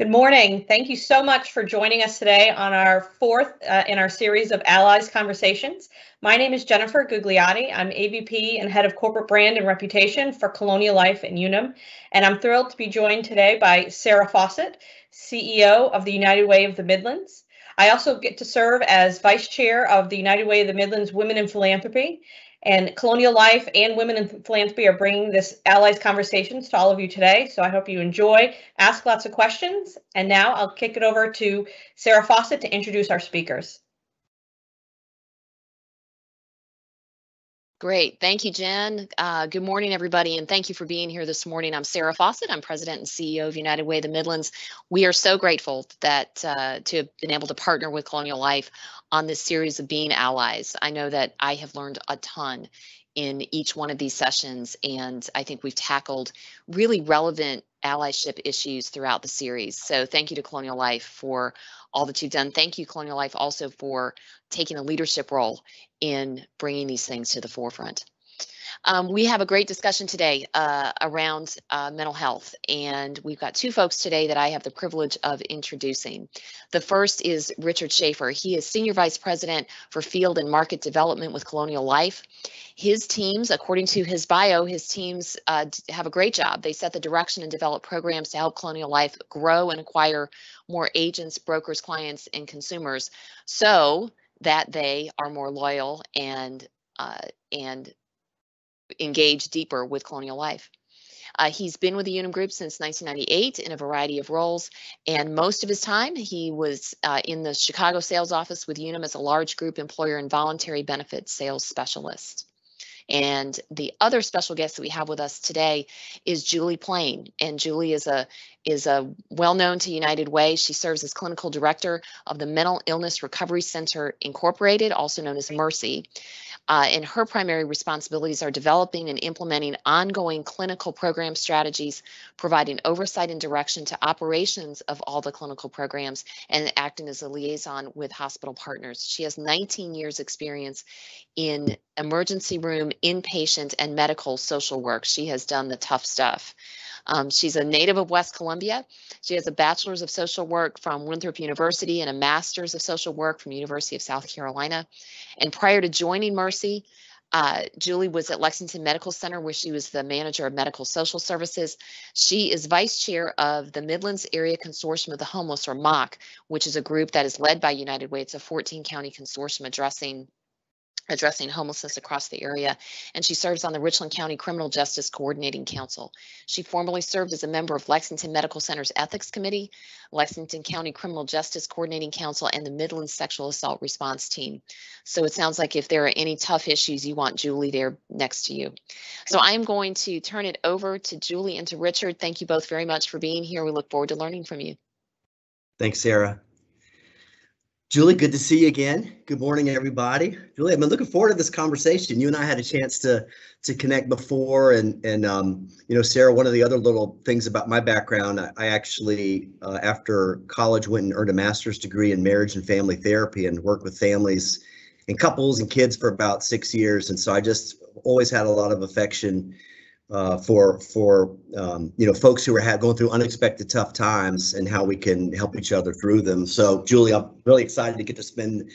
Good morning. Thank you so much for joining us today on our fourth in our series of Allies Conversations. My name is Jennifer Gugliotti. I'm AVP and Head of Corporate Brand and Reputation for Colonial Life and Unum, and I'm thrilled to be joined today by Sarah Fawcett, CEO of the United Way of the Midlands. I also get to serve as Vice Chair of the United Way of the Midlands Women in Philanthropy. And Colonial Life and Women in Philanthropy are bringing this Allies Conversations to all of you today. So I hope you enjoy, ask lots of questions. And now I'll kick it over to Sarah Fawcett to introduce our speakers. Great. Thank you, Jen. Good morning, everybody, and thank you for being here this morning. I'm Sarah Fawcett. I'm President and CEO of United Way of the Midlands. We are so grateful that to have been able to partner with Colonial Life on this series of Being Allies. I know that I have learned a ton in each one of these sessions, and I think we've tackled really relevant allyship issues throughout the series. So thank you to Colonial Life for all that you've done. Thank you, Colonial Life, also for taking a leadership role in bringing these things to the forefront. We have a great discussion today around mental health, and we've got two folks today that I have the privilege of introducing. The first is Richard Schaefer. He is Senior Vice President for Field and Market Development with Colonial Life. His teams, according to his bio, his teams have a great job. They set the direction and develop programs to help Colonial Life grow and acquire more agents, brokers, clients, and consumers so that they are more loyal and engage deeper with Colonial Life. He's been with the Unum Group since 1998 in a variety of roles, and most of his time he was in the Chicago sales office with Unum as a large group employer and voluntary benefits sales specialist. And the other special guest that we have with us today is Julie Plain. And Julie is a well-known to United Way. She serves as clinical director of the Mental Illness Recovery Center Incorporated, also known as Mercy. And her primary responsibilities are developing and implementing ongoing clinical program strategies, providing oversight and direction to operations of all the clinical programs, and acting as a liaison with hospital partners. She has 19 years experience in emergency room, inpatient, and medical social work. She has done the tough stuff. She's a native of West Columbia. She has a bachelor's of social work from Winthrop University and a master's of social work from University of South Carolina. And prior to joining Mercy, Julie was at Lexington Medical Center, where she was the manager of medical social services. She is vice chair of the Midlands Area Consortium of the Homeless, or MOC, which is a group that is led by United Way. It's a 14-county consortium addressing homelessness across the area, and she serves on the Richland County Criminal Justice Coordinating Council. She formerly served as a member of Lexington Medical Center's Ethics Committee, Lexington County Criminal Justice Coordinating Council, and the Midland Sexual Assault Response Team. So it sounds like if there are any tough issues, you want Julie there next to you. So I'm going to turn it over to Julie and to Richard. Thank you both very much for being here. We look forward to learning from you. Thanks, Sarah. Julie, good to see you again. Good morning, everybody. Julie, I've been looking forward to this conversation. You and I had a chance to connect before, and you know, Sarah, one of the other little things about my background, I actually, after college, went and earned a master's degree in marriage and family therapy and worked with families and couples and kids for about 6 years. And so I just always had a lot of affection for you know, folks who are going through unexpected tough times and how we can help each other through them. So Julie, I'm really excited to get to spend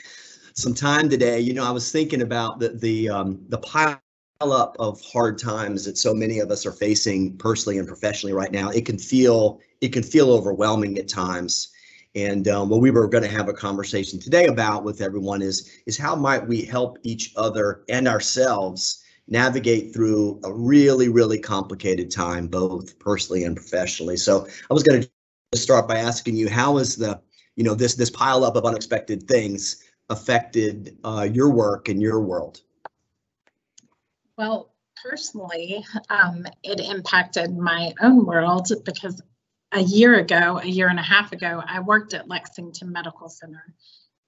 some time today. You know, I was thinking about the pile up of hard times that so many of us are facing personally and professionally right now. It can feel overwhelming at times. And what we were going to have a conversation today about with everyone is how might we help each other and ourselves navigate through a really, really complicated time, both personally and professionally. So I was going to start by asking you, how is this pile up of unexpected things affected your work and your world? Well, personally, it impacted my own world because a year and a half ago, I worked at Lexington Medical Center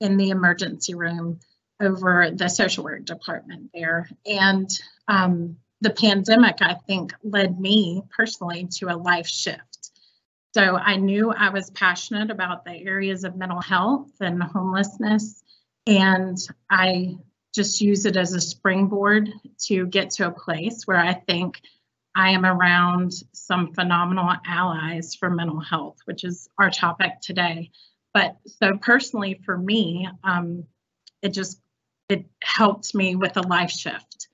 in the emergency room over the social work department there. And the pandemic, I think, led me personally to a life shift. So I knew I was passionate about the areas of mental health and homelessness, and I just use it as a springboard to get to a place where I think I am around some phenomenal allies for mental health, which is our topic today. But so personally for me, it helped me with a life shift.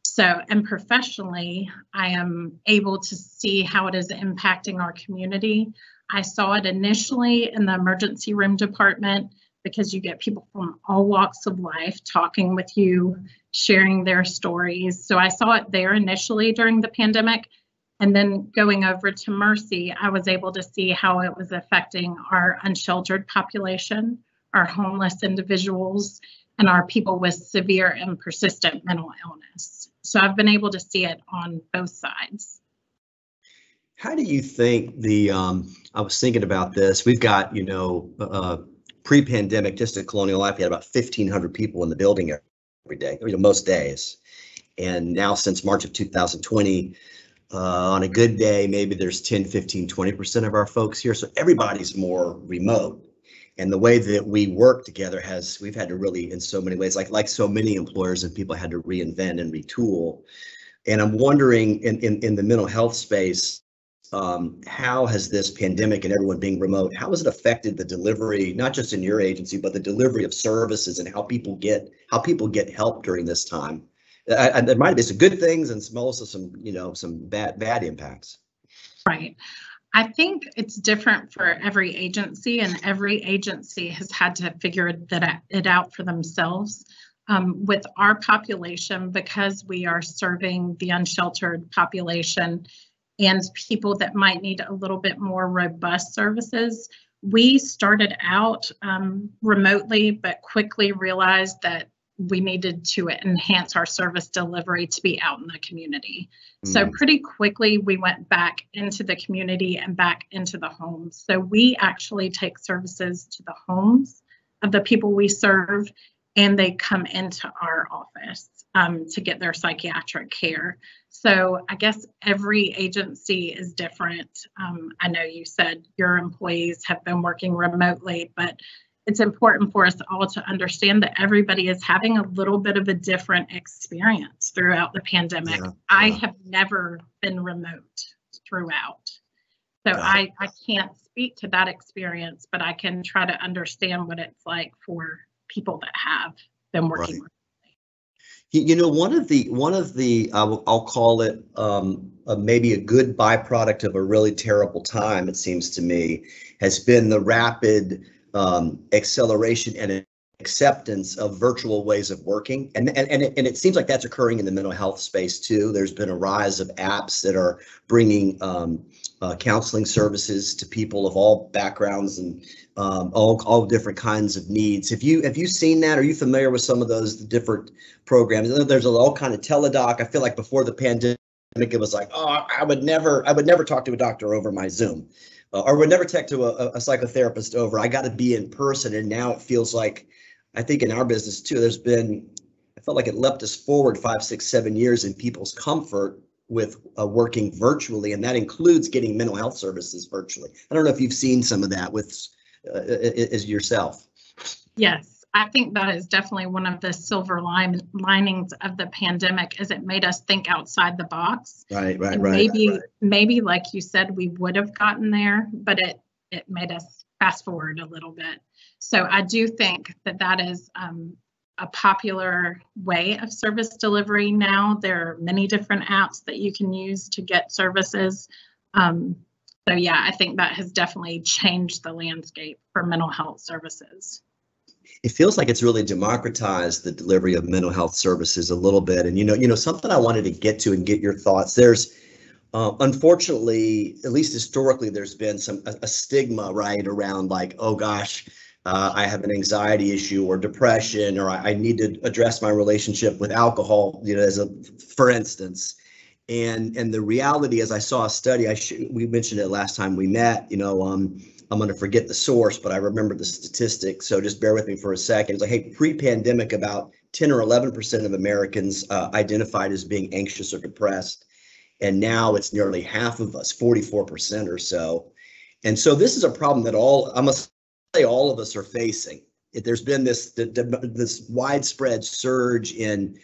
So, and professionally, I am able to see how it is impacting our community. I saw it initially in the emergency room department because you get people from all walks of life talking with you, sharing their stories. So I saw it there initially during the pandemic. And then going over to Mercy, I was able to see how it was affecting our unsheltered population, our homeless individuals, and our people with severe and persistent mental illness. So I've been able to see it on both sides. How do you think I was thinking about this. We've got, pre-pandemic, just at Colonial Life, we had about 1,500 people in the building every day, most days. And now since March of 2020, on a good day, maybe there's 10, 15, 20% of our folks here. So everybody's more remote. And the way that we work together we've had to really, in so many ways, like so many employers and people, had to reinvent and retool. And I'm wondering in the mental health space, how has this pandemic and everyone being remote, how has it affected the delivery, not just in your agency, but the delivery of services and how people get help during this time? There might be some good things and also some bad impacts. Right. I think it's different for every agency, and every agency has had to figure it out for themselves. With our population, because we are serving the unsheltered population and people that might need a little bit more robust services, we started out remotely, but quickly realized that we needed to enhance our service delivery to be out in the community. So pretty quickly, we went back into the community and back into the homes. So we actually take services to the homes of the people we serve, and they come into our office to get their psychiatric care. So I guess every agency is different. I know you said your employees have been working remotely, but it's important for us all to understand that everybody is having a little bit of a different experience throughout the pandemic. Yeah. I have never been remote throughout. So I can't speak to that experience, but I can try to understand what it's like for people that have been working remotely. One of the I'll call it maybe a good byproduct of a really terrible time, it seems to me, has been the rapid acceleration and acceptance of virtual ways of working, and it seems like that's occurring in the mental health space too. There's been a rise of apps that are bringing counseling services to people of all backgrounds and all different kinds of needs. Have you seen that? Are you familiar with some of those different programs? There's all kind of teledoc. I feel like before the pandemic, it was like, oh, I would never talk to a doctor over my Zoom. Or would never talk to a psychotherapist over. I got to be in person. And now it feels like, I think in our business too, I felt like it leapt us forward 5, 6, 7 years in people's comfort with working virtually. And that includes getting mental health services virtually. I don't know if you've seen some of that as yourself. Yes. I think that is definitely one of the silver linings of the pandemic, is it made us think outside the box. Right. Maybe like you said, we would have gotten there, but it made us fast forward a little bit. So I do think that is a popular way of service delivery now. There are many different apps that you can use to get services. So yeah, I think that has definitely changed the landscape for mental health services. It feels like it's really democratized the delivery of mental health services a little bit. And, something I wanted to get to and get your thoughts. There's, unfortunately, at least historically, there's been a stigma, right, around like, oh gosh, I have an anxiety issue or depression, or I need to address my relationship with alcohol, for instance. And the reality, as I saw a study, we mentioned it last time we met, I'm going to forget the source, but I remember the statistics. So just bear with me for a second. It's like, hey, pre-pandemic, about 10 or 11% of Americans identified as being anxious or depressed. And now it's nearly half of us, 44% or so. And so this is a problem that I must say all of us are facing. There's been this widespread surge in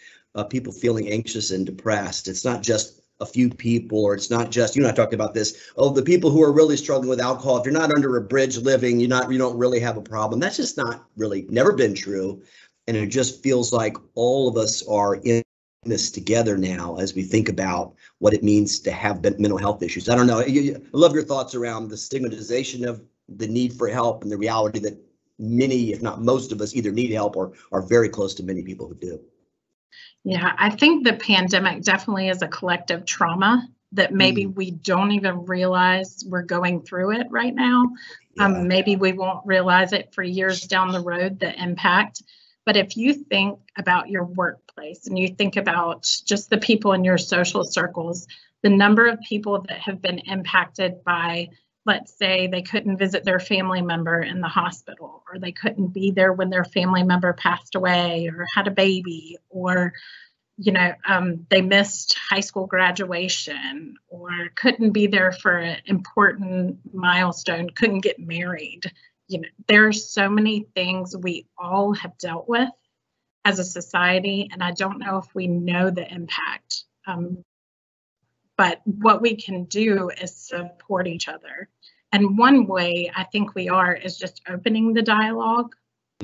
people feeling anxious and depressed. It's not just a few people, or it's not just, you and I talked about this, oh, the people who are really struggling with alcohol, if you're not under a bridge living, you don't really have a problem. That's just not really, never been true. And it just feels like all of us are in this together now as we think about what it means to have mental health issues. I don't know. I love your thoughts around the stigmatization of the need for help and the reality that many, if not most of us, either need help or are very close to many people who do. Yeah, I think the pandemic definitely is a collective trauma that maybe we don't even realize we're going through it right now. Yeah. Maybe we won't realize it for years down the road, the impact. But if you think about your workplace and you think about just the people in your social circles, the number of people that have been impacted by, let's say they couldn't visit their family member in the hospital, or they couldn't be there when their family member passed away or had a baby, or they missed high school graduation, or couldn't be there for an important milestone, couldn't get married. There are so many things we all have dealt with as a society, and I don't know if we know the impact. But what we can do is support each other. And one way I think we are is just opening the dialogue.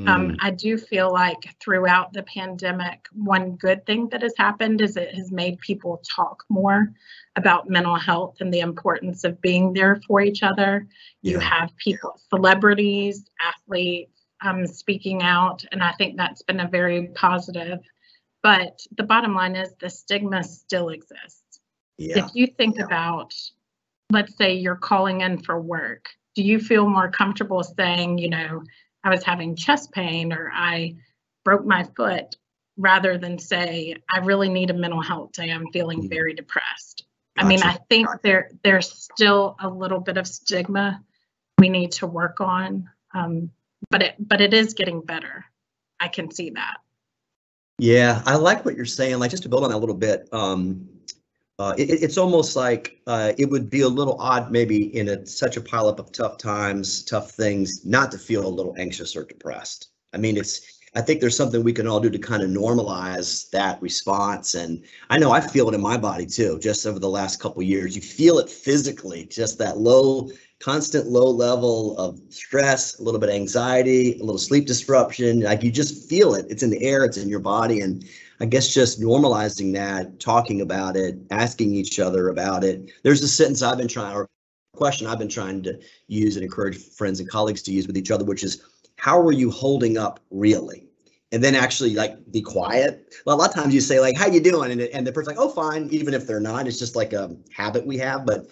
I do feel like throughout the pandemic, one good thing that has happened is it has made people talk more about mental health and the importance of being there for each other. You have people, celebrities, athletes, speaking out, and I think that's been a very positive. But the bottom line is the stigma still exists. Yeah. If you think about, let's say you're calling in for work, do you feel more comfortable saying, I was having chest pain or I broke my foot, rather than say, I really need a mental health day, I'm feeling very depressed? Gotcha. I mean, I think there's still a little bit of stigma we need to work on, but it is getting better. I can see that. Yeah, I like what you're saying. Like, just to build on that a little bit, it's almost like it would be a little odd, maybe in such a pileup of tough times, tough things, not to feel a little anxious or depressed. I mean, I think there's something we can all do to kind of normalize that response. And I know I feel it in my body too, just over the last couple of years. You feel it physically, just that constant low level of stress, a little bit of anxiety, a little sleep disruption. Like, you just feel it. It's in the air, it's in your body. And I guess just normalizing that, talking about it, asking each other about it. There's a sentence or question I've been trying to use and encourage friends and colleagues to use with each other, which is, how are you holding up really? And then actually, like, be quiet. Well, a lot of times you say, like, how you doing? And the person's like, oh, fine, even if they're not. It's just like a habit we have. But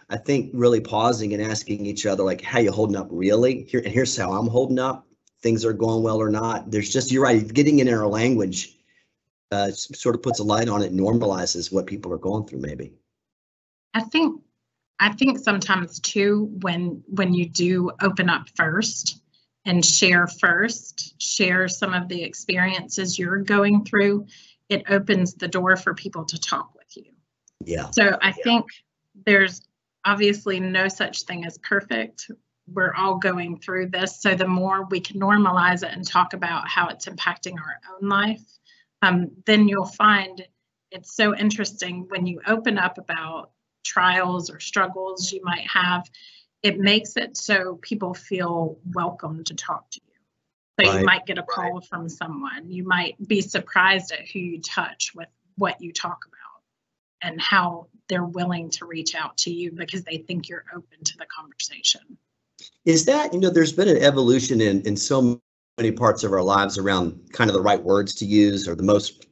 I think really pausing and asking each other, like, how you holding up really? Here's how I'm holding up. Things are going well or not. You're right, getting in our language sort of puts a light on it and normalizes what people are going through, maybe. I think sometimes too, when you do open up first and share some of the experiences you're going through, it opens the door for people to talk with you. Yeah. So I think there's obviously no such thing as perfect. We're all going through this. So the more we can normalize it and talk about how it's impacting our own life, then you'll find it's so interesting when you open up about trials or struggles you might have. It makes it so people feel welcome to talk to you. So Right. You might get a call from someone. You might be surprised at who you touch with what you talk about and how they're willing to reach out to you because they think you're open to the conversation. Is that, there's been an evolution in so many parts of our lives around kind of the right words to use, or the most,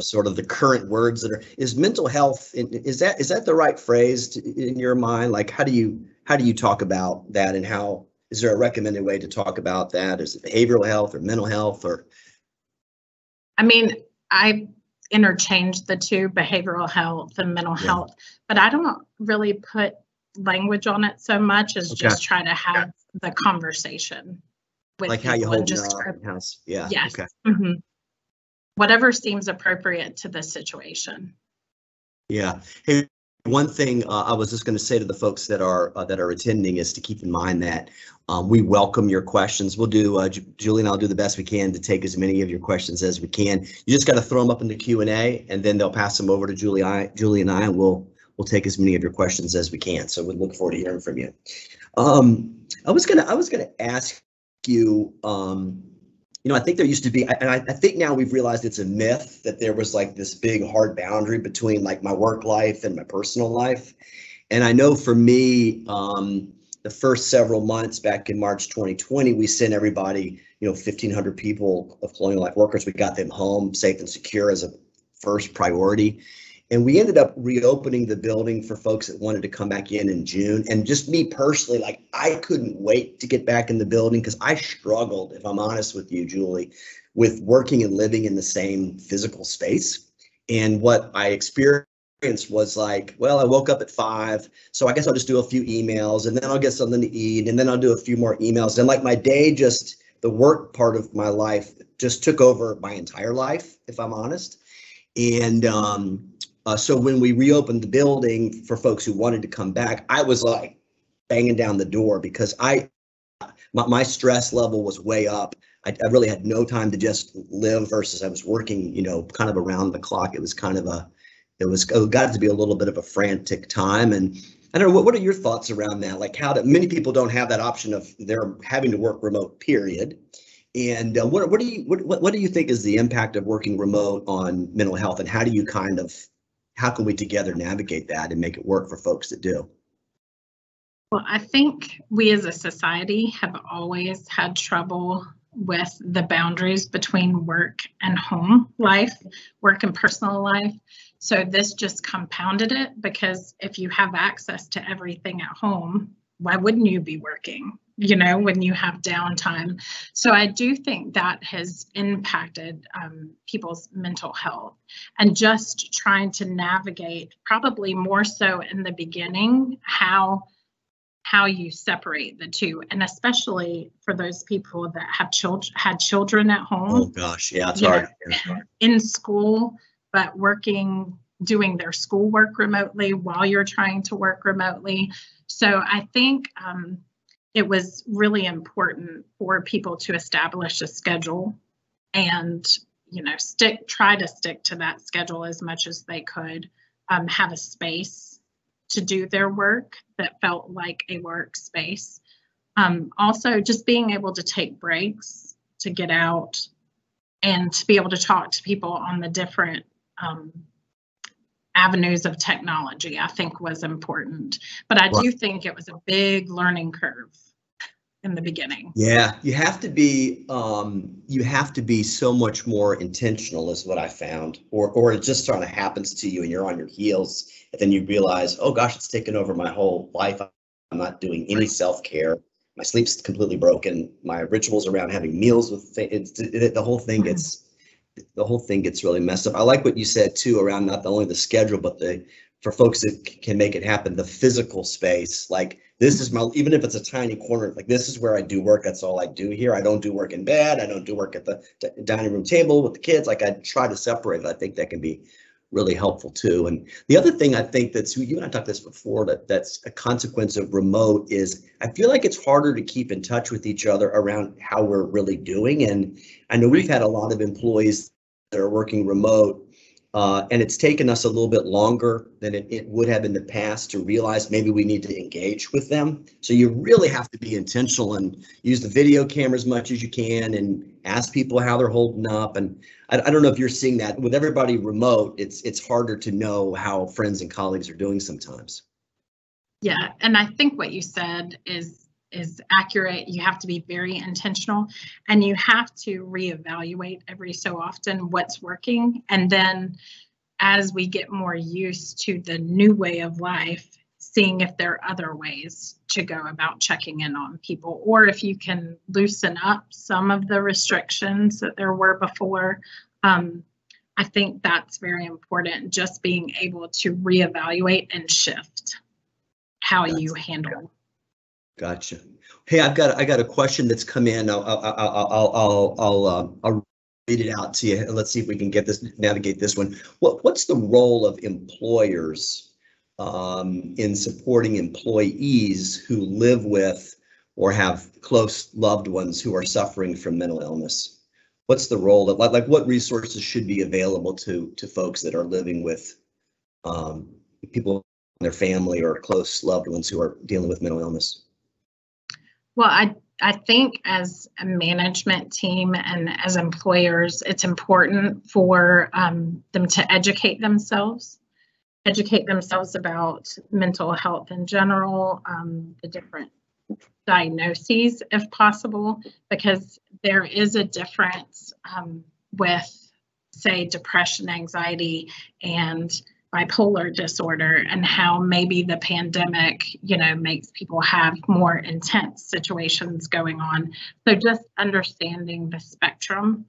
sort of the current words is mental health. Is that the right phrase in your mind? Like, how do you talk about that, and how is there a recommended way to talk about that? Is it behavioral health or mental health, or? I mean, I interchange the two, behavioral health and mental health, but I don't really put language on it so much as just try to have the conversation with like how you people and hold just yeah. Yes. Okay. Mm-hmm. Whatever seems appropriate to the situation. Yeah. Hey, One thing I was just going to say to the folks that are attending is to keep in mind that we welcome your questions. We'll do, Julie and I'll do the best we can to take as many of your questions as we can. You just got to throw them up in the Q&A, and then they'll pass them over to Julie and I, and we'll take as many of your questions as we can. So we look forward to hearing from you. I was gonna ask you. I think there used to be, and I think now we've realized it's a myth that there was like this big hard boundary between like my work life and my personal life. And I know for me, the first several months back in March 2020, we sent everybody, 1,500 people of Colonial Life workers. We got them home safe and secure as a first priority. And we ended up reopening the building for folks that wanted to come back in June. And just me personally, like I couldn't wait to get back in the building because I struggled, if I'm honest with you, Julie, with working and living in the same physical space. And what I experienced was like, well, I woke up at 5, so I guess I'll just do a few emails and then I'll get something to eat and then I'll do a few more emails. And like my day, just the work part of my life just took over my entire life, if I'm honest. And so when we reopened the building for folks who wanted to come back, I was like banging down the door because my stress level was way up. I really had no time to just live versus I was working, kind of around the clock. It was kind of it got to be a little bit of a frantic time. And I don't know, what are your thoughts around that? Like many people don't have that option of they're having to work remote, period. And what do you think is the impact of working remote on mental health, and how can we together navigate that and make it work for folks that do? Well, I think we as a society have always had trouble with the boundaries between work and home life, work and personal life. So this just compounded it, because if you have access to everything at home, why wouldn't you be working, when you have downtime? So I do think that has impacted people's mental health, and just trying to navigate, probably more so in the beginning, how you separate the two, and especially for those people that have had children at home. Oh gosh, yeah, it's hard. In school, but doing their schoolwork remotely while you're trying to work remotely. So I think it was really important for people to establish a schedule and, try to stick to that schedule as much as they could, have a space to do their work that felt like a workspace. Also, just being able to take breaks, to get out and to be able to talk to people on the different avenues of technology, I think was important. But I do think it was a big learning curve in the beginning. Yeah, you have to be so much more intentional, is what I found, or it just sort of happens to you and you're on your heels, and then you realize, oh gosh, it's taken over my whole life. I'm not doing any self-care. My sleep's completely broken. My rituals around having meals with the whole thing gets really messed up. I like what you said too around not only the schedule, but for folks that can make it happen, the physical space. Like this is even if it's a tiny corner, like this is where I do work. That's all I do here. I don't do work in bed. I don't do work at the dining room table with the kids. Like I try to separate it. I think that can be really helpful too. And the other thing I think you and I talked this before, that's a consequence of remote, is I feel like it's harder to keep in touch with each other around how we're really doing. And I know we've had a lot of employees that are working remote, and it's taken us a little bit longer than it would have in the past to realize maybe we need to engage with them. So you really have to be intentional and use the video camera as much as you can and ask people how they're holding up. And I don't know if you're seeing that with everybody remote. It's harder to know how friends and colleagues are doing sometimes. Yeah, and I think what you said is accurate. You have to be very intentional, and you have to reevaluate every so often what's working. And then as we get more used to the new way of life, seeing if there are other ways to go about checking in on people, or if you can loosen up some of the restrictions that there were before. I think that's very important, just being able to reevaluate and shift how you handle. Gotcha. Hey, I got a question that's come in. I'll read it out to you. Let's see if we can navigate this one. What's the role of employers in supporting employees who live with or have close loved ones who are suffering from mental illness? What's the role that, like what resources should be available to folks that are living with people in their family or close loved ones who are dealing with mental illness? Well, I think as a management team and as employers, it's important for them to educate themselves about mental health in general, the different diagnoses if possible, because there is a difference with, say, depression, anxiety, and bipolar disorder, and how maybe the pandemic, makes people have more intense situations going on. So just understanding the spectrum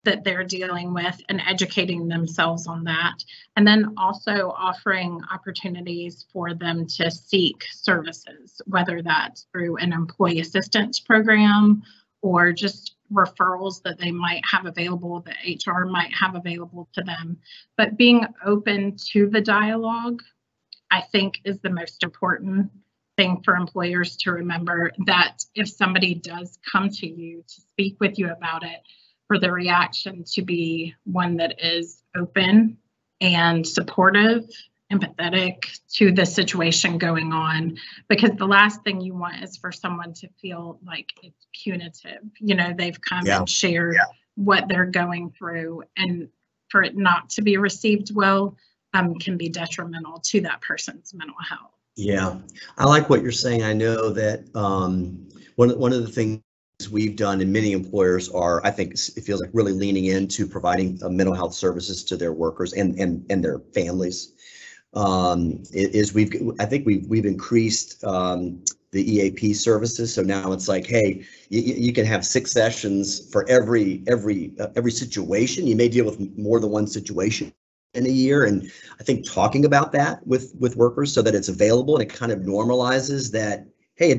that they're dealing with and educating themselves on that. And then also offering opportunities for them to seek services, whether that's through an employee assistance program or just referrals that they might have available, that HR might have available to them. But being open to the dialogue, I think, is the most important thing for employers to remember, that if somebody does come to you to speak with you about it, for the reaction to be one that is open and supportive, empathetic to the situation going on, because the last thing you want is for someone to feel like it's punitive. They've come and shared what they're going through, and for it not to be received well can be detrimental to that person's mental health. Yeah, I like what you're saying. I know that one of the things we've done, and many employers are, I think it feels like really leaning into providing mental health services to their workers and their families. I think we've increased the EAP services. So now it's like, hey, you can have 6 sessions for every situation. You may deal with more than one situation in a year. And I think talking about that with workers so that it's available and it kind of normalizes that, hey,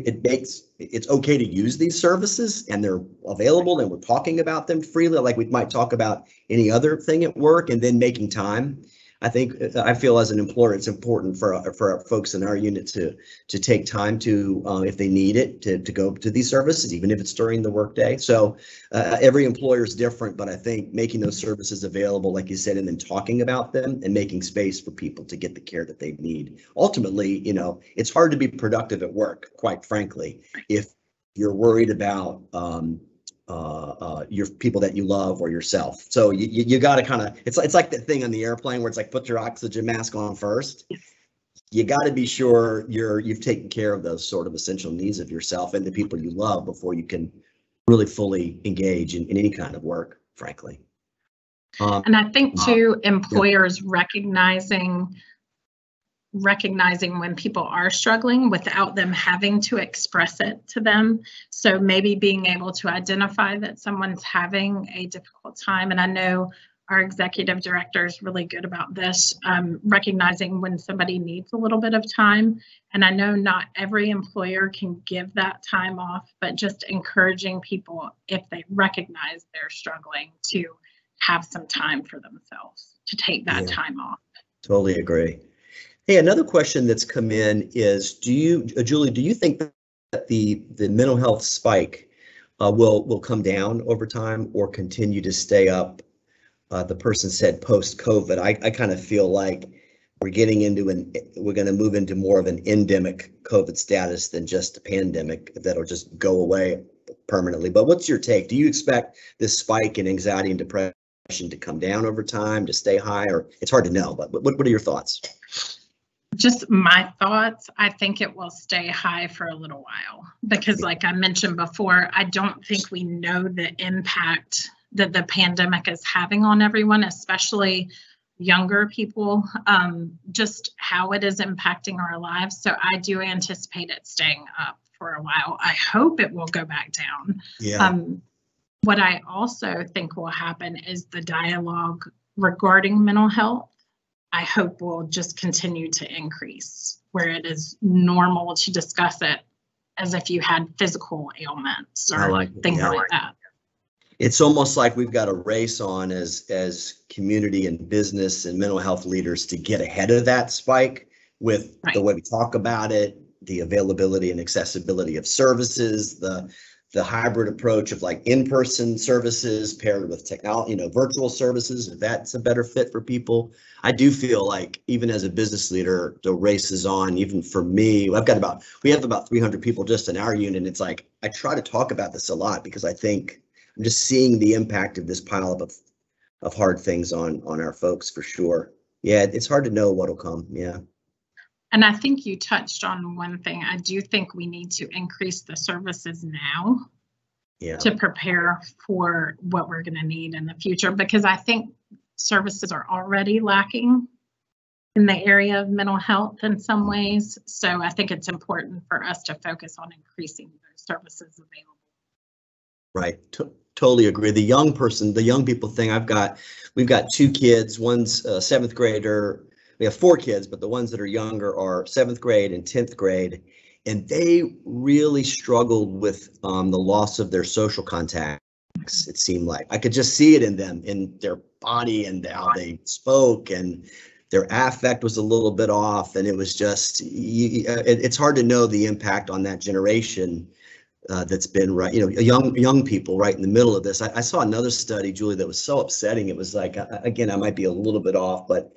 it's okay to use these services and they're available and we're talking about them freely, like we might talk about any other thing at work, and then making time. I feel as an employer, it's important for our folks in our unit to take time to, if they need it, to go to these services, even if it's during the workday. So every employer is different, but I think making those services available, like you said, and then talking about them and making space for people to get the care that they need. Ultimately, it's hard to be productive at work, quite frankly, if you're worried about your people that you love or yourself. So you got to kind of, it's like that thing on the airplane where it's like, put your oxygen mask on first. You got to be sure you've taken care of those sort of essential needs of yourself and the people you love before you can really fully engage in any kind of work, frankly. And I think too, employers recognizing when people are struggling without them having to express it to them. So maybe being able to identify that someone's having a difficult time. And I know our executive director is really good about this, recognizing when somebody needs a little bit of time. And I know not every employer can give that time off, but just encouraging people, if they recognize they're struggling, to have some time for themselves, to take that time off. Totally agree. Hey, another question that's come in is, Julie, do you think that the mental health spike will come down over time or continue to stay up? The person said post-COVID. I kind of feel like we're going to move into more of an endemic COVID status than just a pandemic that'll just go away permanently. But what's your take? Do you expect this spike in anxiety and depression to come down over time, to stay high, or it's hard to know, but what are your thoughts? Just my thoughts, I think it will stay high for a little while because, like I mentioned before, I don't think we know the impact that the pandemic is having on everyone, especially younger people, just how it is impacting our lives. So I do anticipate it staying up for a while. I hope it will go back down. Yeah. What I also think will happen is the dialogue regarding mental health, I hope will just continue to increase, where it is normal to discuss it as if you had physical ailments or things like that. It's almost like we've got a race on as community and business and mental health leaders to get ahead of that spike with the way we talk about it, the availability and accessibility of services, the hybrid approach of like in-person services paired with technology, virtual services, if that's a better fit for people. I do feel like even as a business leader, the race is on. Even for me, we have about 300 people just in our unit. It's like, I try to talk about this a lot because I think I'm just seeing the impact of this pileup of hard things on our folks for sure. Yeah, it's hard to know what'll come. Yeah. And I think you touched on one thing. I do think we need to increase the services now to prepare for what we're going to need in the future, because I think services are already lacking in the area of mental health in some ways. So I think it's important for us to focus on increasing those services available. Right. Totally agree. The young people thing, we've got 2 kids. One's a 7th grader. We have 4 kids, but the ones that are younger are 7th grade and 10th grade. And they really struggled with the loss of their social contacts. It seemed like I could just see it in them, in their body and how they spoke, and their affect was a little bit off. And it was just, it's hard to know the impact on that generation that's been young people right in the middle of this. I saw another study, Julie, that was so upsetting. It was like, again, I might be a little bit off, but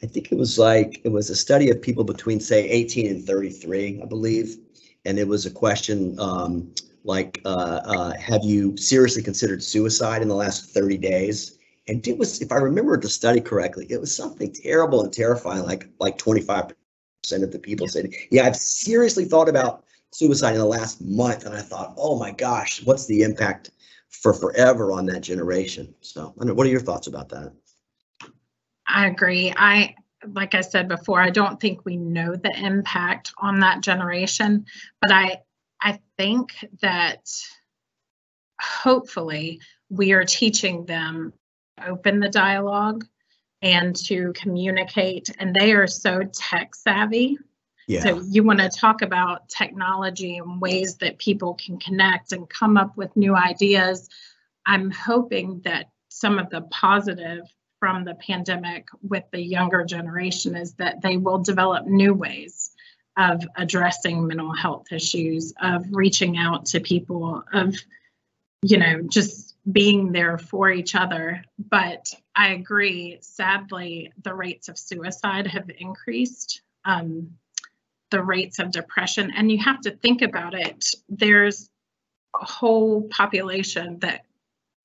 I think it was a study of people between, say, 18 and 33, I believe. And it was a question have you seriously considered suicide in the last 30 days? And it was, if I remember the study correctly, it was something terrible and terrifying, like 25% of the people said, yeah, I've seriously thought about suicide in the last month. And I thought, oh my gosh, what's the impact for forever on that generation? So what are your thoughts about that? I agree. Like I said before, I don't think we know the impact on that generation, but I think that hopefully we are teaching them to open the dialogue and to communicate, and they are so tech savvy. Yeah. So you want to talk about technology and ways that people can connect and come up with new ideas. I'm hoping that some of the positive from the pandemic with the younger generation is that they will develop new ways of addressing mental health issues, of reaching out to people, of, just being there for each other. But I agree, sadly, the rates of suicide have increased, the rates of depression. And you have to think about it. There's a whole population that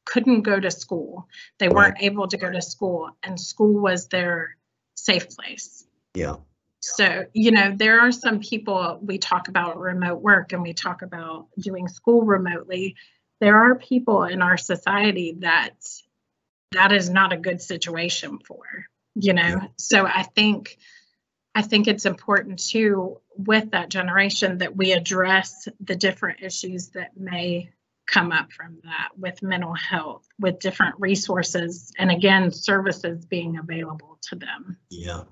couldn't go to school. They weren't able to go to school, and school was their safe place. Yeah. So, there are some people, we talk about remote work and we talk about doing school remotely. There are people in our society that is not a good situation for, So I think it's important too, with that generation, that we address the different issues that may come up from that with mental health, with different resources, and again, services being available to them. Yeah.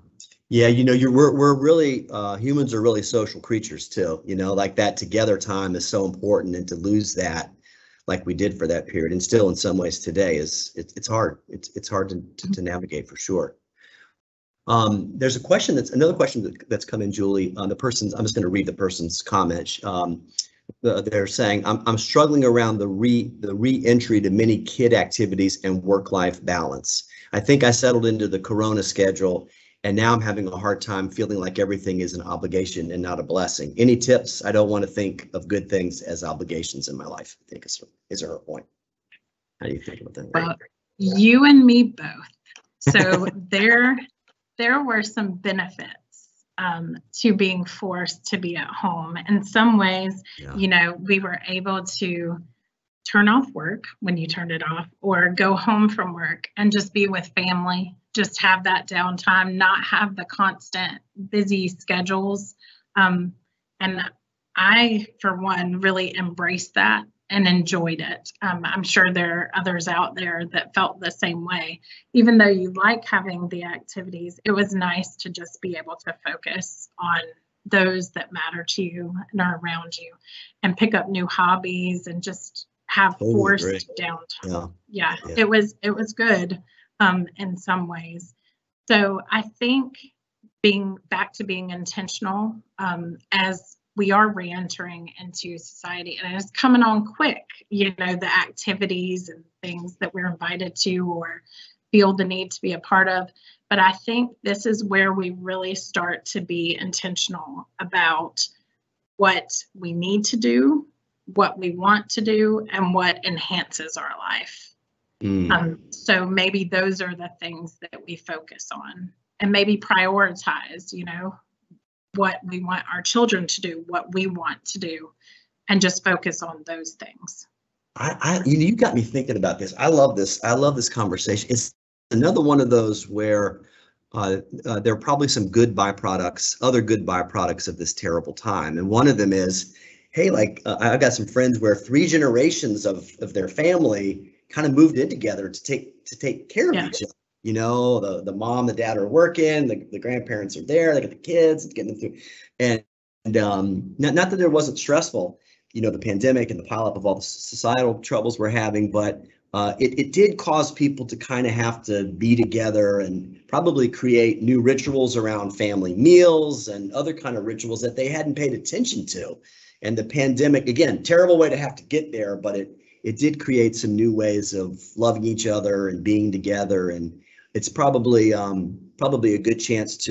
We're really, humans are really social creatures too, like that together time is so important, and to lose that like we did for that period, and still in some ways today, it's hard. It's hard to navigate for sure. There's another question that's come in, Julie. I'm just going to read the person's comment. They're saying, I'm struggling around the re-entry to many kid activities and work-life balance. I think I settled into the Corona schedule, and now I'm having a hard time feeling like everything is an obligation and not a blessing. Any tips? I don't want to think of good things as obligations in my life, I think is her point. How do you think about that? Well, you and me both. So there were some benefits to being forced to be at home. In some ways, we were able to turn off work when you turned it off, or go home from work and just be with family, just have that downtime, not have the constant busy schedules. And I, for one, really embraced that and enjoyed it. I'm sure there are others out there that felt the same way. Even though you like having the activities, it was nice to just be able to focus on those that matter to you and are around you, and pick up new hobbies and just have Totally forced agree. downtime. Yeah. Yeah, it was good in some ways. So I think being back to being intentional as we are re-entering into society, and it's coming on quick, you know, the activities and things that we're invited to or feel the need to be a part of. But I think this is where we really start to be intentional about what we need to do, what we want to do, and what enhances our life. So maybe those are the things that we focus on, and maybe prioritize, you know, what we want our children to do, what we want to do, and just focus on those things. You got me thinking about this. I love this. I love this conversation. It's another one of those where there are probably some good byproducts, other good byproducts of this terrible time. And one of them is, hey, like I've got some friends where 3 generations of their family kind of moved in together to take care of each other. You know, the mom, the dad are working, the grandparents are there, they got the kids, getting them through. And not that it wasn't stressful, you know, the pandemic and the pileup of all the societal troubles we're having, but it did cause people to kind of have to be together and probably create new rituals around family meals and other kind of rituals that they hadn't paid attention to. And the pandemic, again, terrible way to have to get there, but it did create some new ways of loving each other and being together. And it's probably a good chance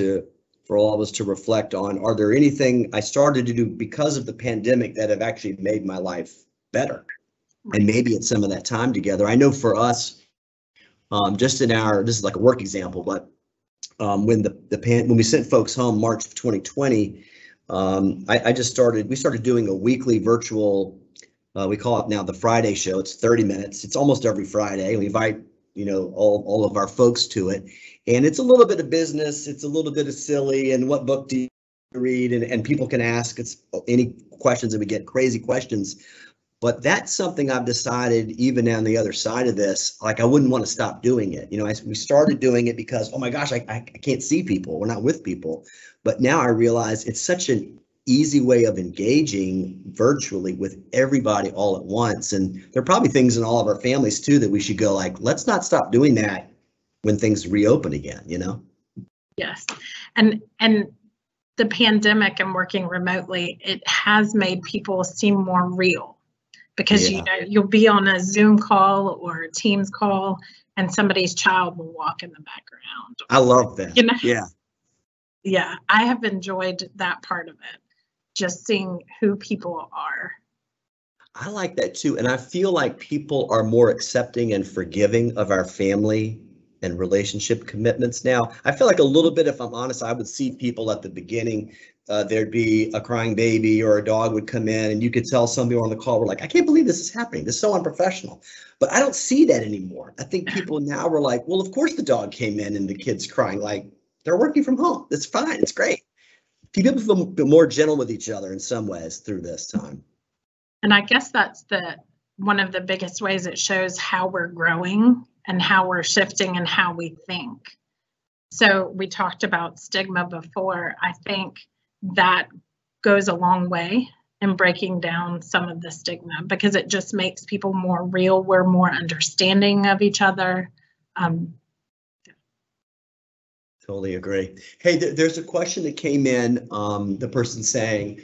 for all of us to reflect on, are there anything I started to do because of the pandemic that have actually made my life better? Right. And maybe it's some of that time together. I know for us, just in this is like a work example, but when when we sent folks home March of 2020, we started doing a weekly virtual, we call it now the Friday show. It's 30 minutes. It's almost every Friday. We invite, you know, all of our folks to it. And it's a little bit of business. It's a little bit of silly. And what book do you read? And people can ask us any questions, and we get crazy questions. But that's something I've decided, even on the other side of this, like I wouldn't want to stop doing it. You know, we started doing it because, oh my gosh, I can't see people. We're not with people. But now I realize it's such an easy way of engaging virtually with everybody all at once. And there are probably things in all of our families too that we should go like, let's not stop doing that when things reopen again, you know? Yes. And the pandemic and working remotely, it has made people seem more real, because you know, you'll be on a Zoom call or a Teams call and somebody's child will walk in the background. I love that. You know? Yeah. Yeah, I have enjoyed that part of it. Just seeing who people are. I like that too. And I feel like people are more accepting and forgiving of our family and relationship commitments now. I feel like a little bit, if I'm honest, I would see people at the beginning, there'd be a crying baby or a dog would come in and you could tell some people on the call were like, I can't believe this is happening. This is so unprofessional. But I don't see that anymore. I think people now were like, well, of course the dog came in and the kid's crying. Like, they're working from home. It's fine. It's great. People feel more gentle with each other in some ways through this time. And I guess that's one of the biggest ways it shows how we're growing and how we're shifting and how we think. So we talked about stigma before. I think that goes a long way in breaking down some of the stigma, because it just makes people more real. We're more understanding of each other. Totally agree. Hey, there's a question that came in, the person saying,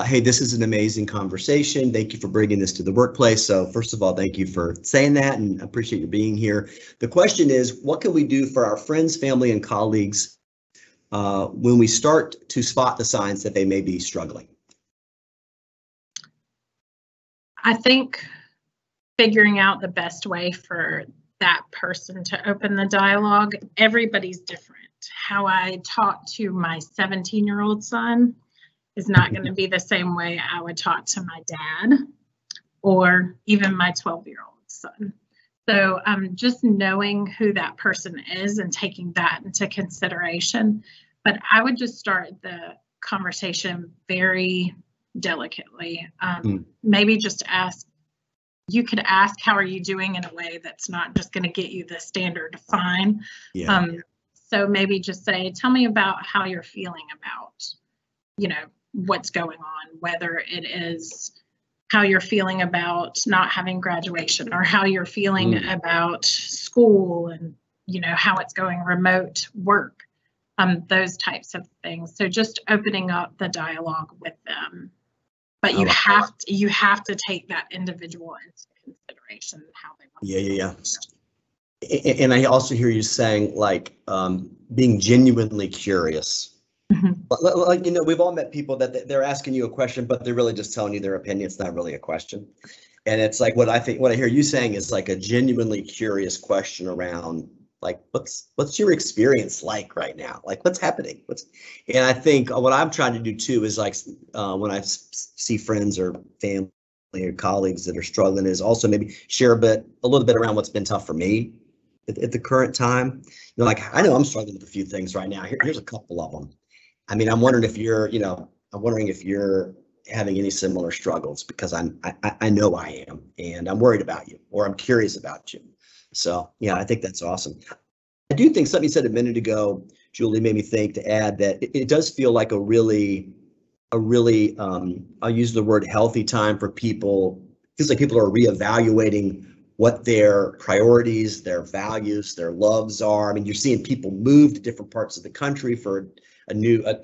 hey, this is an amazing conversation. Thank you for bringing this to the workplace. So first of all, thank you for saying that and appreciate you being here. The question is, what can we do for our friends, family, and colleagues when we start to spot the signs that they may be struggling? I think figuring out the best way for that person to open the dialogue. Everybody's different. How I talk to my 17-year-old son is not going to be the same way I would talk to my dad or even my 12-year-old son. So just knowing who that person is and taking that into consideration. But I would just start the conversation very delicately. Maybe just ask. You could ask, how are you doing, in a way that's not just going to get you the standard fine. Yeah. So maybe just say, tell me about how you're feeling about, you know, what's going on, whether it is how you're feeling about not having graduation, or how you're feeling about school, and how it's going, remote work, those types of things. So just opening up the dialogue with them, but you have to take that individual into consideration, how they want. Yeah. And I also hear you saying, like, being genuinely curious. Like, we've all met people that they're asking you a question, but they're really just telling you their opinion. It's not really a question. And it's like, what I hear you saying is like a genuinely curious question around, like, what's your experience like right now? Like, what's happening? And I think what I'm trying to do too is, like, when I see friends or family or colleagues that are struggling, is also maybe share a little bit around what's been tough for me at the current time. Like, I know I'm struggling with a few things right now. Here's a couple of them. I mean, I'm wondering if you're having any similar struggles, because I know I am, and I'm worried about you, or I'm curious about you. So yeah, I think that's awesome. I do think something you said a minute ago, Julie, made me think to add that it does feel like a really I'll use the word healthy time for people. It feels like people are reevaluating what their priorities, their values, their loves are. I mean, you're seeing people move to different parts of the country for a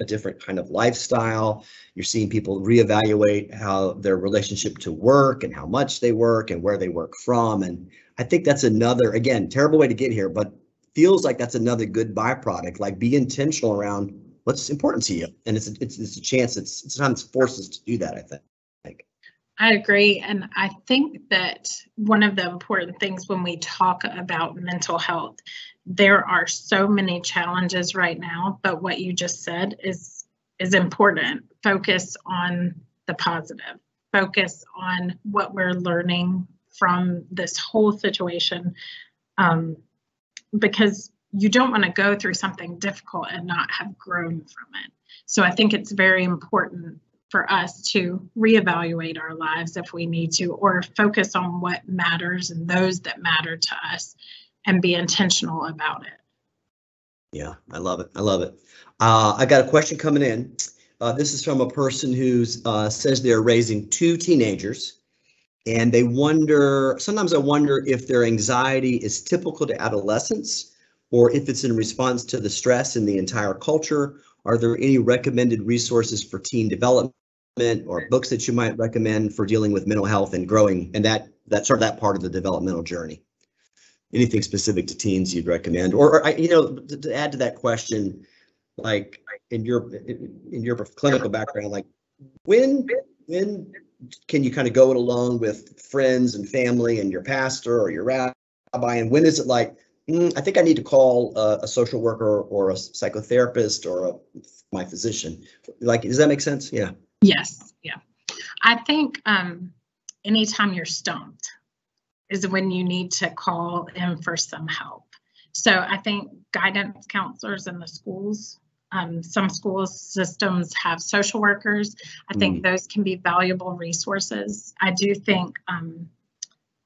different kind of lifestyle. You're seeing people reevaluate how their relationship to work and how much they work and where they work from. And I think that's another, again, terrible way to get here, but feels like that's another good byproduct. Like, be intentional around what's important to you. And it's a chance, sometimes forces to do that, I think. I agree. And I think that one of the important things when we talk about mental health, there are so many challenges right now, but what you just said is important. Focus on the positive. Focus on what we're learning from this whole situation, because you don't want to go through something difficult and not have grown from it. So I think it's very important for us to reevaluate our lives if we need to, or focus on what matters and those that matter to us, and be intentional about it. Yeah, I love it. I got a question coming in. This is from a person who says they're raising 2 teenagers, and sometimes I wonder if their anxiety is typical to adolescence, or if it's in response to the stress in the entire culture. Are there any recommended resources for teen development, or books that you might recommend for dealing with mental health and growing, and that part of the developmental journey? Anything specific to teens you'd recommend? Or to add to that question, like, in your clinical background, like, when can you kind of go it alone with friends and family and your pastor or your rabbi, and when is it like, I think I need to call a social worker or a psychotherapist or my physician? Like, does that make sense? Yeah. Yes. Yeah. I think anytime you're stumped is when you need to call in for some help. So I think guidance counselors in the schools, some school systems have social workers. I think those can be valuable resources. I do think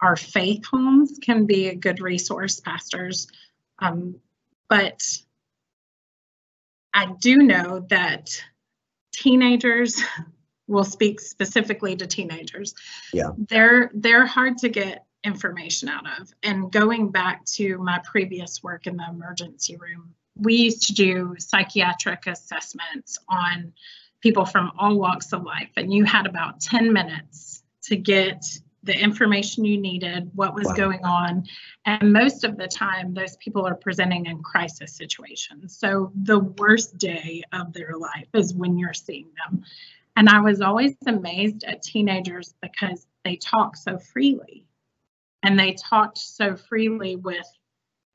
our faith homes can be a good resource, pastors. But I do know that teenagers, will speak specifically to teenagers. Yeah. They're hard to get information out of. And going back to my previous work in the emergency room, we used to do psychiatric assessments on people from all walks of life. And you had about 10 minutes to get the information you needed, what was going on. And most of the time, those people are presenting in crisis situations. So the worst day of their life is when you're seeing them. And I was always amazed at teenagers because they talk so freely. And they talked so freely with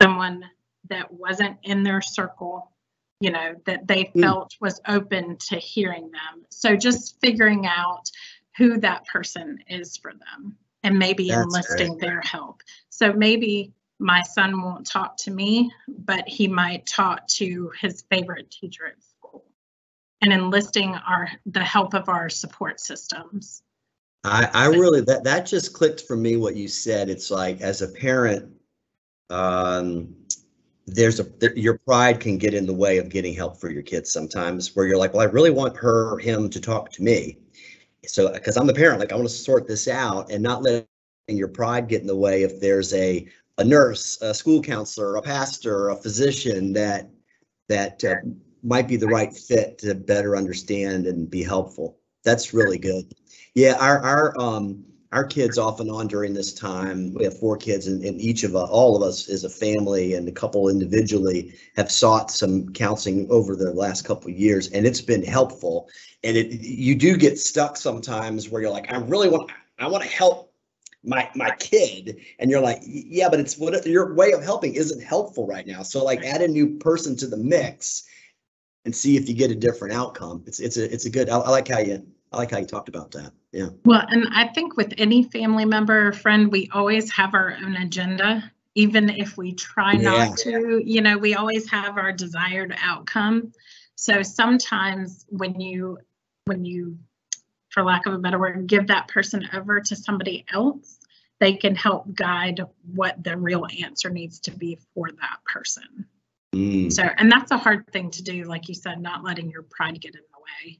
someone that wasn't in their circle, that they felt was open to hearing them. So just figuring out who that person is for them, and maybe enlisting their help. So maybe my son won't talk to me, but he might talk to his favorite teacher at school, and enlisting the help of our support systems. I really, that just clicked for me what you said. It's like, as a parent, your pride can get in the way of getting help for your kids sometimes, where you're like, well, I really want him to talk to me. So, because I'm the parent, like I want to sort this out and not letting your pride get in the way. If there's a nurse, a school counselor, a pastor, a physician that might be the right fit to better understand and be helpful. That's really good. Yeah, our kids off and on during this time, we have 4 kids, and each of us, all of us as a family and a couple individually have sought some counseling over the last couple of years, and it's been helpful. And you do get stuck sometimes where you're like, I want to help my kid, and you're like, yeah, but it's what your way of helping isn't helpful right now. So like add a new person to the mix and see if you get a different outcome. It's a good. I like how you talked about that. Yeah. Well, and I think with any family member or friend, we always have our own agenda, even if we try not to. You know, we always have our desired outcome. So sometimes when you, for lack of a better word, give that person over to somebody else, they can help guide what the real answer needs to be for that person. So, and that's a hard thing to do, like you said, not letting your pride get in the way.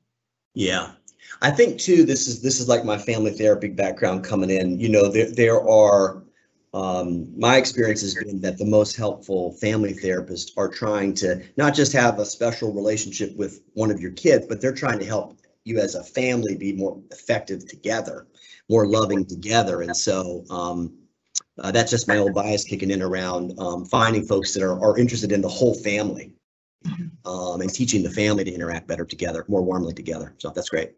Yeah. I think too, this is like my family therapy background coming in. You know, there are, my experience has been that the most helpful family therapists are trying to not just have a special relationship with one of your kids, but they're trying to help you as a family be more effective together, more loving together. And so that's just my old bias kicking in around finding folks that are interested in the whole family and teaching the family to interact better together, more warmly together. So that's great.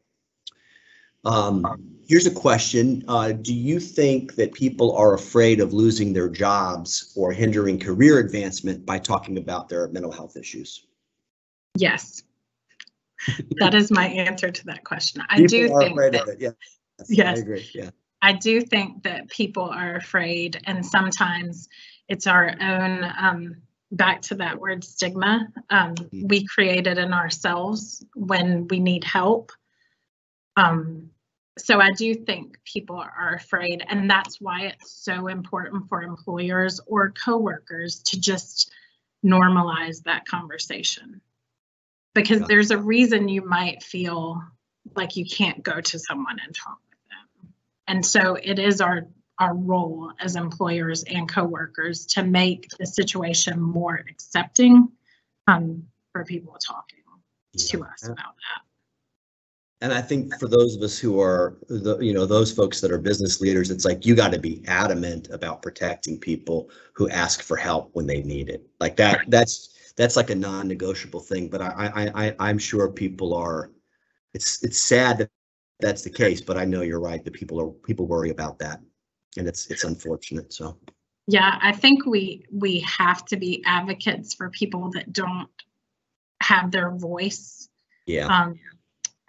Here's a question. Do you think that people are afraid of losing their jobs or hindering career advancement by talking about their mental health issues? Yes. That is my answer to that question. I people do are think afraid that, of it. Yeah. Yes, I agree. Yeah. I do think that people are afraid, and sometimes it's our own, back to that word stigma, we created in ourselves when we need help. So I do think people are afraid, and that's why it's so important for employers or coworkers to just normalize that conversation. Because there's a reason you might feel like you can't go to someone and talk with them. And so it is our role as employers and coworkers to make the situation more accepting for people talking to us about that. And I think for those of us who are, those folks that are business leaders, it's like you got to be adamant about protecting people who ask for help when they need it. Like that. That's like a non-negotiable thing. But I'm sure people are. It's sad that that's the case, but I know you're right. That people worry about that, and it's unfortunate. So. Yeah, I think we have to be advocates for people that don't have their voice. Yeah.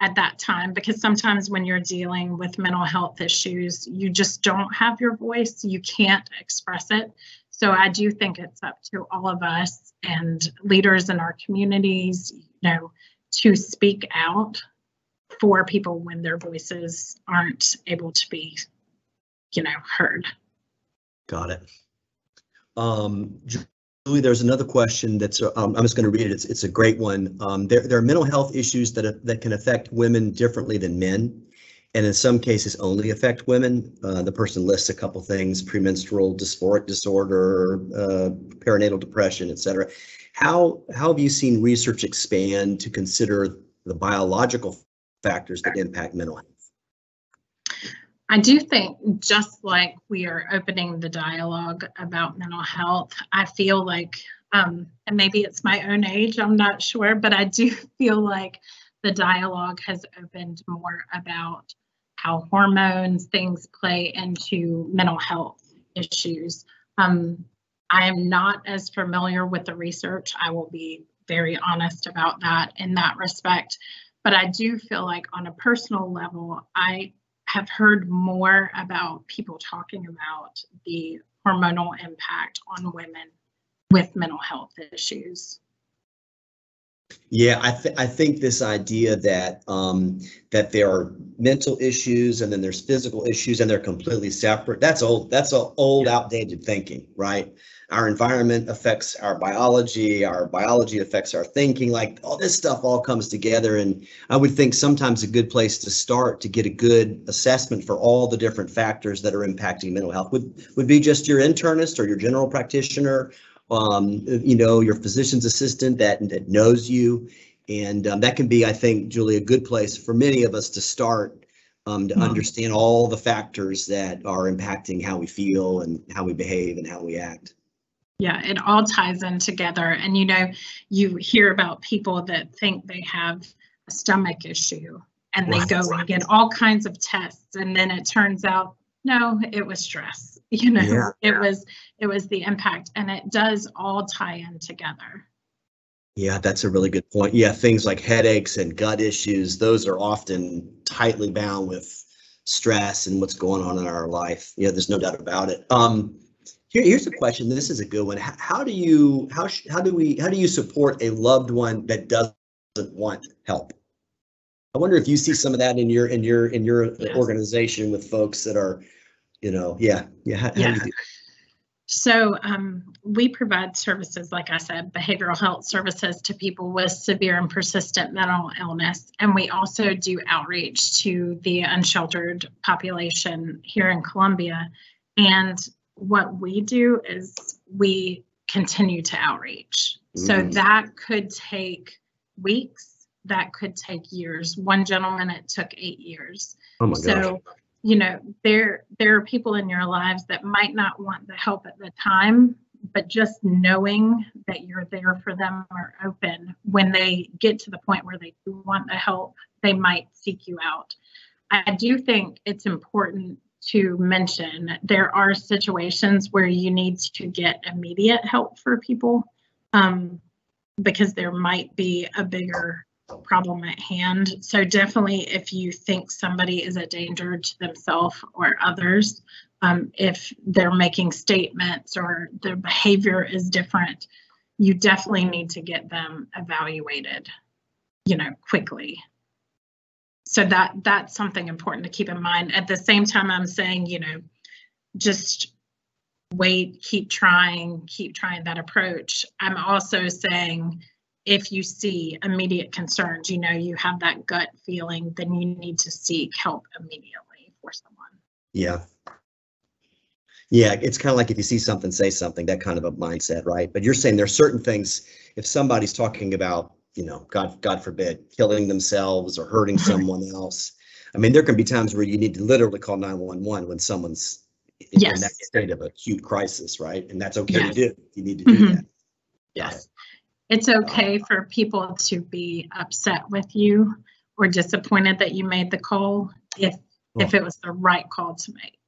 At that time, because sometimes when you're dealing with mental health issues, you just don't have your voice. You can't express it. So I do think it's up to all of us and leaders in our communities, to speak out for people when their voices aren't able to be, heard. Got it. Julie, there's another question that's I'm just going to read it. It's a great one. There are mental health issues that can affect women differently than men, and in some cases only affect women. The person lists a couple things: premenstrual dysphoric disorder, perinatal depression, etc. How have you seen research expand to consider the biological factors that impact mental health? I do think, just like we are opening the dialogue about mental health, I feel like, and maybe it's my own age, I'm not sure, but I do feel like the dialogue has opened more about how hormones, things play into mental health issues. I am not as familiar with the research. I will be very honest about that in that respect, but I do feel like on a personal level, I have heard more about people talking about the hormonal impact on women with mental health issues. Yeah, I think this idea that that there are mental issues and then there's physical issues and they're completely separate. That's old. That's a old, outdated thinking, right? Our environment affects our biology affects our thinking. Like all this stuff all comes together, and I would think sometimes a good place to start to get a good assessment for all the different factors that are impacting mental health would be just your internist or your general practitioner, your physician's assistant that knows you. And that can be, I think, Julie, a good place for many of us to start to understand all the factors that are impacting how we feel and how we behave and how we act. Yeah, it all ties in together. And, you hear about people that think they have a stomach issue and they go and get all kinds of tests. And then it turns out, no, it was stress. It was the impact, and it does all tie in together. Yeah, that's a really good point. Yeah, things like headaches and gut issues, those are often tightly bound with stress and what's going on in our life. Yeah, there's no doubt about it. Here's a question. This is a good one. How do you support a loved one that doesn't want help? I wonder if you see some of that in your Yes. organization with folks that are, how do you do that? So we provide services, like I said, behavioral health services to people with severe and persistent mental illness. And we also do outreach to the unsheltered population here in Columbia. And what we do is we continue to outreach. So that could take weeks, that could take years. One gentleman, it took 8 years. Oh my gosh. There are people in your lives that might not want the help at the time, but just knowing that you're there for them or open, when they get to the point where they do want the help, they might seek you out. I do think it's important to mention there are situations where you need to get immediate help for people, because there might be a bigger problem at hand. So definitely, if you think somebody is a danger to themselves or others, if they're making statements or their behavior is different, you definitely need to get them evaluated, quickly. So that's something important to keep in mind. At the same time, I'm saying, just wait, keep trying that approach. I'm also saying, if you see immediate concerns, you have that gut feeling, then you need to seek help immediately for someone. Yeah. Yeah, it's kind of like if you see something, say something, that kind of a mindset, right? But you're saying there are certain things, if somebody's talking about, God forbid, killing themselves or hurting someone else. I mean, there can be times where you need to literally call 911 when someone's in that state of acute crisis, right? And that's okay to do. You need to do that. Yes. It's okay for people to be upset with you or disappointed that you made the call if it was the right call to make.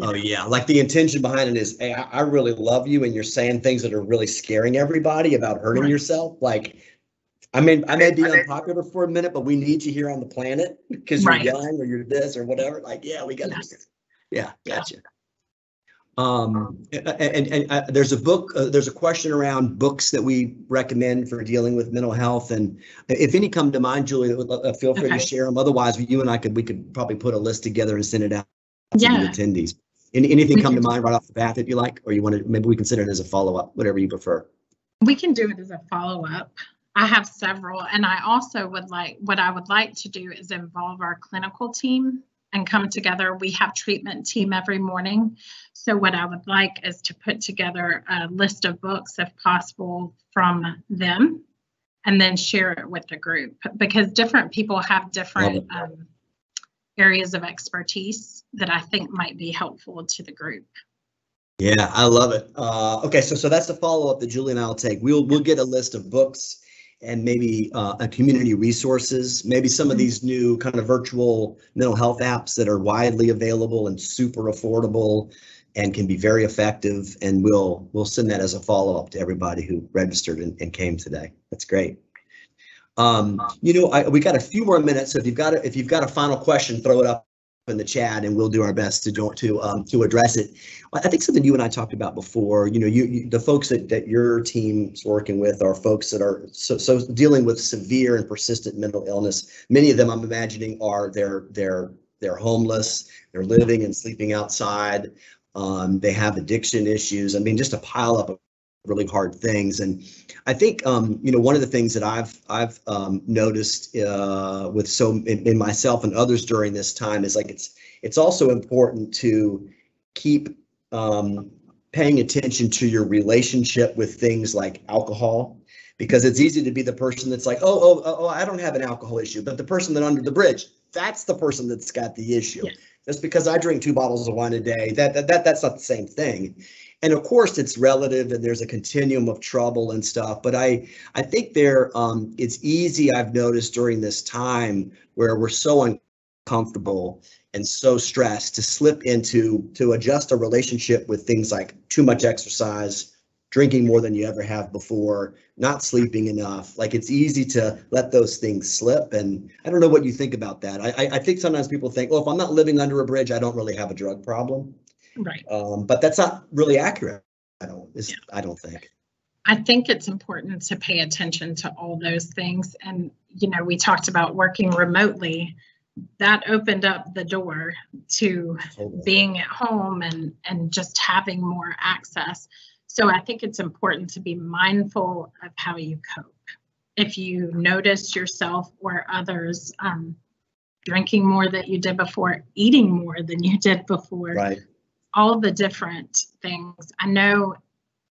Oh yeah, like the intention behind it is, hey, I really love you, and you're saying things that are really scaring everybody about hurting yourself. Like, I may be unpopular for a minute, but we need you here on the planet because you're young or you're this or whatever. Like, yeah, we got to. Yeah, gotcha. And there's a book, there's a question around books that we recommend for dealing with mental health. And if any come to mind, Julie, feel free to share them. Otherwise, you and I we could probably put a list together and send it out to the attendees. Anything come to mind right off the bat that you like, or you want to, maybe we consider it as a follow-up, whatever you prefer. We can do it as a follow-up. I have several, and I also what I would like to do is involve our clinical team and come together. We have treatment team every morning. So what I would like is to put together a list of books, if possible, from them, and then share it with the group, because different people have different areas of expertise that I think might be helpful to the group. Yeah, I love it. Okay, so that's the follow-up that Julie and I will take. We'll get a list of books and maybe a community resources, maybe some of these new kind of virtual mental health apps that are widely available and super affordable and can be very effective. And we'll send that as a follow-up to everybody who registered and came today. That's great. We got a few more minutes. So if you've got a final question, throw it up in the chat, and we'll do our best to address it. I think something you and I talked about before. You the folks that your team's working with are folks that are so dealing with severe and persistent mental illness. Many of them, I'm imagining, are they're homeless. They're living and sleeping outside. They have addiction issues. I mean, just a pile up of really hard things. And I think one of the things that I've noticed with in myself and others during this time is like it's also important to keep paying attention to your relationship with things like alcohol, because it's easy to be the person that's like, oh, I don't have an alcohol issue, but the person that under the bridge, that's the person that's got the issue. Yeah. Just because I drink 2 bottles of wine a day, that's not the same thing. And of course, it's relative, and there's a continuum of trouble and stuff. But I think it's easy, I've noticed during this time where we're so uncomfortable and so stressed, to slip to adjust a relationship with things like too much exercise, drinking more than you ever have before, not sleeping enough. Like, it's easy to let those things slip. And I don't know what you think about that. I think sometimes people think, oh, if I'm not living under a bridge, I don't really have a drug problem. Right. But that's not really accurate. I don't think. I think it's important to pay attention to all those things. And, we talked about working remotely. That opened up the door to being at home and just having more access. So I think it's important to be mindful of how you cope. If you notice yourself or others drinking more than you did before, eating more than you did before, right, all the different things. I know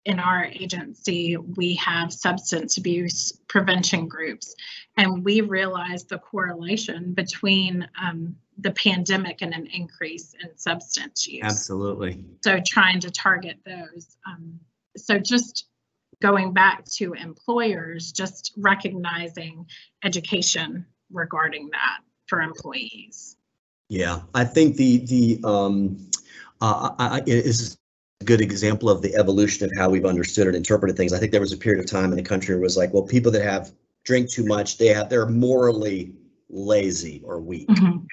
in our agency, we have substance abuse prevention groups, and we realized the correlation between the pandemic and an increase in substance use. Absolutely. So trying to target those. So just going back to employers, just recognizing education regarding that for employees. Yeah, I think this is a good example of the evolution of how we've understood and interpreted things. I think there was a period of time in the country where it was like, well, people that drink too much, they're morally lazy or weak. Mm-hmm.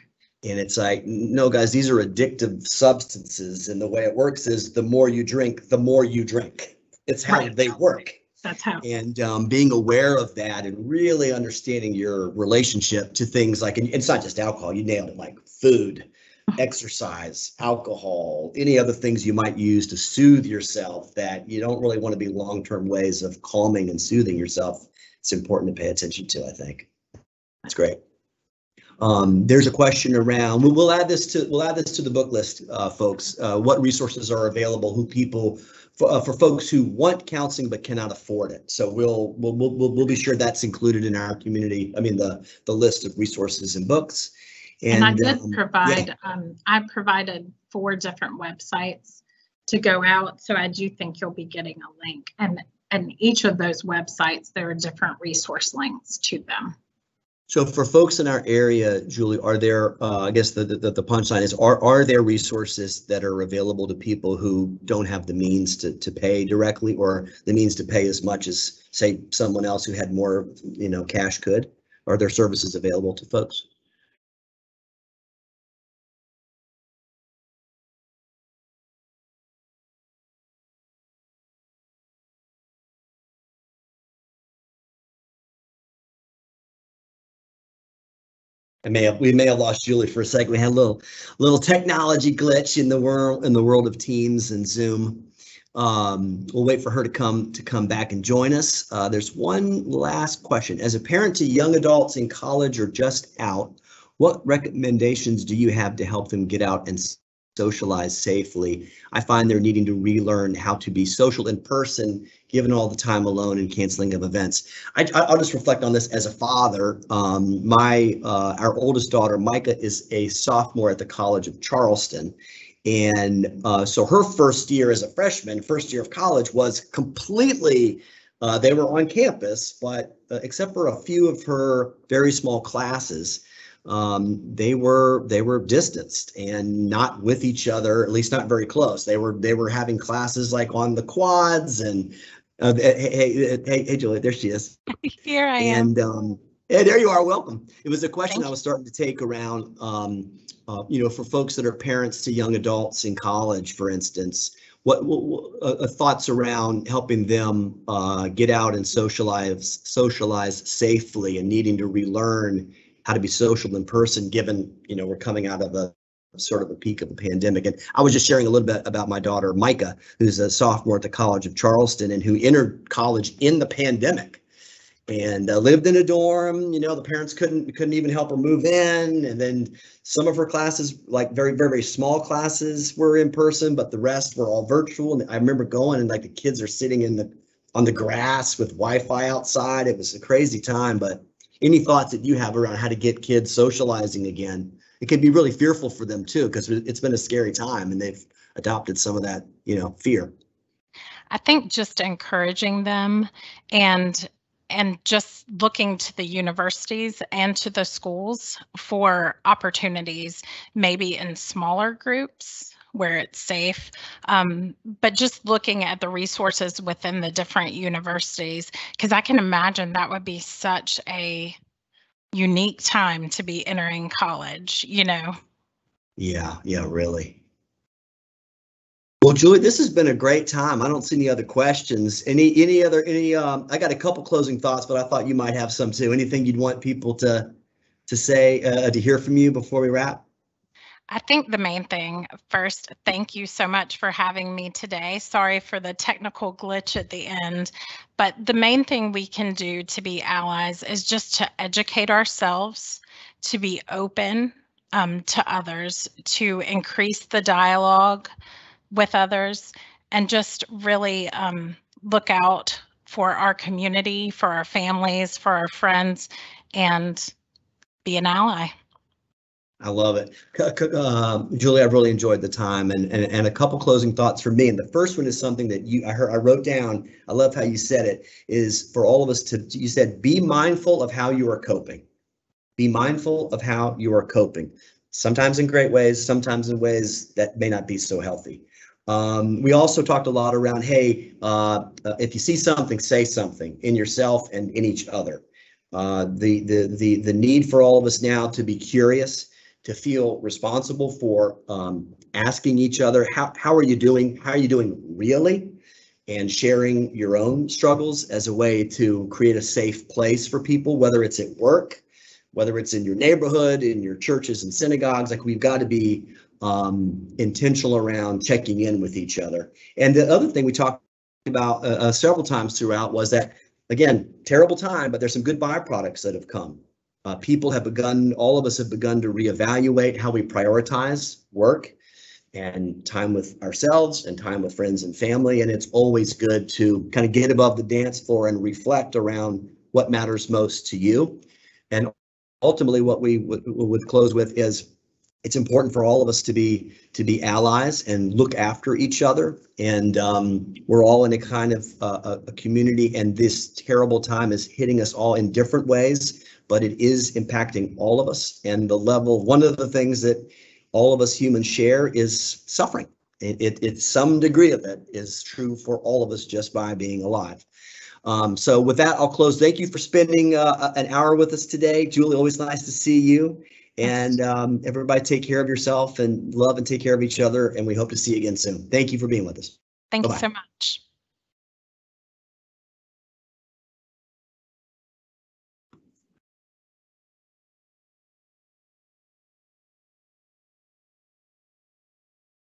And it's like, no, guys, these are addictive substances. And the way it works is the more you drink, the more you drink. It's how they work. That's how. And being aware of that and really understanding your relationship to things like, and it's not just alcohol, you nailed it, like food, exercise, alcohol, any other things you might use to soothe yourself that you don't really want to be long-term ways of calming and soothing yourself. It's important to pay attention to, I think. That's great. There's a question around, we'll add this to the book list, folks. What resources are available, for folks who want counseling but cannot afford it. So we'll be sure that's included in our community. I mean, the list of resources and books. And I did provide, I provided 4 different websites to go out. So I do think you'll be getting a link. And each of those websites, there are different resource links to them. So for folks in our area, Julie, are there, I guess the punchline is, are there resources that are available to people who don't have the means to pay directly, or the means to pay as much as, say, someone else who had more, cash could? Are there services available to folks? We may have lost Julie for a second. We had a little technology glitch in the world of Teams and Zoom. We'll wait for her to come back and join us. There's one last question. As a parent to young adults in college or just out, what recommendations do you have to help them get out and socialize safely? I find they're needing to relearn how to be social in person, given all the time alone and canceling of events. I'll just reflect on this as a father. Our oldest daughter, Micah, is a sophomore at the College of Charleston. And so her first year as a freshman, first year of college, was completely, they were on campus, but except for a few of her very small classes, they were distanced and not with each other, at least not very close. They were having classes like on the quads and hey Julie, there she is. Here I am. And Hey, there you are. Welcome. It was a question Thank I was starting to take around, for folks that are parents to young adults in college, for instance, what thoughts around helping them get out and socialize safely and needing to relearn how to be social in person, given, we're coming out of a sort of a peak of the pandemic. And I was just sharing a little bit about my daughter, Micah, who's a sophomore at the College of Charleston and who entered college in the pandemic. And lived in a dorm. The parents couldn't even help her move in. And then some of her classes, like very, very, very small classes, were in person, but the rest were all virtual. And I remember going and like the kids are sitting on the grass with Wi-Fi outside. It was a crazy time. But any thoughts that you have around how to get kids socializing again? It can be really fearful for them too, because it's been a scary time and they've adopted some of that, fear. I think just encouraging them and just looking to the universities and to the schools for opportunities, maybe in smaller groups where it's safe, but just looking at the resources within the different universities, because I can imagine that would be such a unique time to be entering college, Yeah, really. Well, Julie, this has been a great time. I don't see any other questions. Any other, I got a couple closing thoughts, but I thought you might have some too. Anything you'd want people to say, to hear from you before we wrap? I think the main thing, first, thank you so much for having me today. Sorry for the technical glitch at the end, but the main thing we can do to be allies is just to educate ourselves, to be open to others, to increase the dialogue with others, and just really look out for our community, for our families, for our friends, and be an ally. I love it. Julie, I've really enjoyed the time and a couple closing thoughts for me. And the first one is something that I wrote down. I love how you said it, is for all of us you said, be mindful of how you are coping. Be mindful of how you are coping. Sometimes in great ways, sometimes in ways that may not be so healthy. We also talked a lot around, hey, if you see something, say something in yourself and in each other. The need for all of us now to be curious, to feel responsible for asking each other, how are you doing? How are you doing really? And sharing your own struggles as a way to create a safe place for people, whether it's at work, whether it's in your neighborhood, in your churches and synagogues. Like, we've got to be intentional around checking in with each other. And the other thing we talked about several times throughout was that, again, terrible time, but there's some good byproducts that have come. People have begun, all of us have begun to reevaluate how we prioritize work and time with ourselves and time with friends and family. And it's always good to kind of get above the dance floor and reflect around what matters most to you. And ultimately, what we would close with is, it's important for all of us to be allies and look after each other. And we're all in a kind of a community, and this terrible time is hitting us all in different ways, but it is impacting all of us. And one of the things that all of us humans share is suffering. It's some degree of it is true for all of us just by being alive. So with that, I'll close. Thank you for spending an hour with us today. Julie, always nice to see you. And everybody take care of yourself and love and take care of each other. And we hope to see you again soon. Thank you for being with us. Thank you so much.